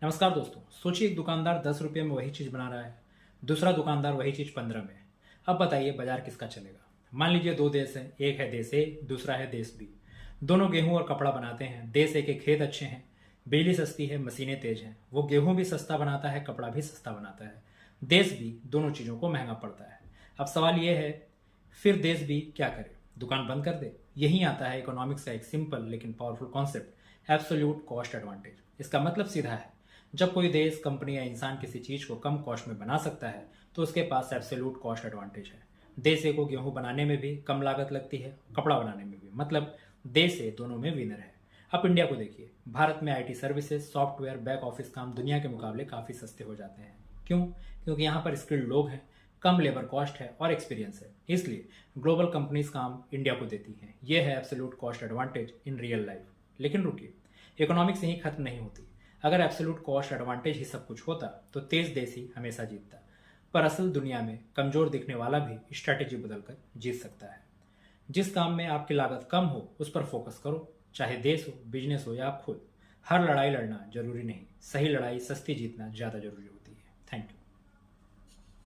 नमस्कार दोस्तों। सोचिए एक दुकानदार 10 रुपये में वही चीज़ बना रहा है, दूसरा दुकानदार वही चीज़ 15 में। अब बताइए बाजार किसका चलेगा। मान लीजिए दो देश हैं, एक है देश ए, दूसरा है देश बी। दोनों गेहूं और कपड़ा बनाते हैं। देश ए के खेत अच्छे हैं, बिजली सस्ती है, मशीनें तेज हैं। वो गेहूं भी सस्ता बनाता है, कपड़ा भी सस्ता बनाता है। देश बी दोनों चीज़ों को महंगा पड़ता है। अब सवाल ये है, फिर देश बी क्या करे? दुकान बंद कर दे? यही आता है इकोनॉमिक्स का एक सिंपल लेकिन powerful concept, absolute cost advantage. इसका मतलब सीधा है, जब कोई देश, कंपनी या इंसान किसी चीज को कम कॉस्ट में बना सकता है तो उसके पास एब्सोल्यूट कॉस्ट एडवांटेज है। देश ए को गेहूं बनाने में भी कम लागत लगती है, कपड़ा बनाने में भी, मतलब देश ए दोनों में विनर है। अब इंडिया को देखिए, भारत में IT services, software, back office काम दुनिया के मुकाबले काफी सस्ते हो जाते हैं। क्यों? क्योंकि यहाँ पर स्किल्ड लोग हैं, कम लेबर कॉस्ट है और एक्सपीरियंस है। इसलिए ग्लोबल कंपनीज काम इंडिया को देती हैं। यह है absolute cost advantage in real life. लेकिन रुकिए, इकोनॉमिक्स यहीं खत्म नहीं होती। अगर एब्सोल्यूट कॉस्ट एडवांटेज ही सब कुछ होता तो तेज देश ही हमेशा जीतता। पर असल दुनिया में कमजोर दिखने वाला भी स्ट्रैटेजी बदलकर जीत सकता है। जिस काम में आपकी लागत कम हो उस पर फोकस करो, चाहे देश हो, बिजनेस हो या आप खुद। हर लड़ाई लड़ना जरूरी नहीं, सही लड़ाई सस्ती जीतना ज्यादा जरूरी होती है। Thank you.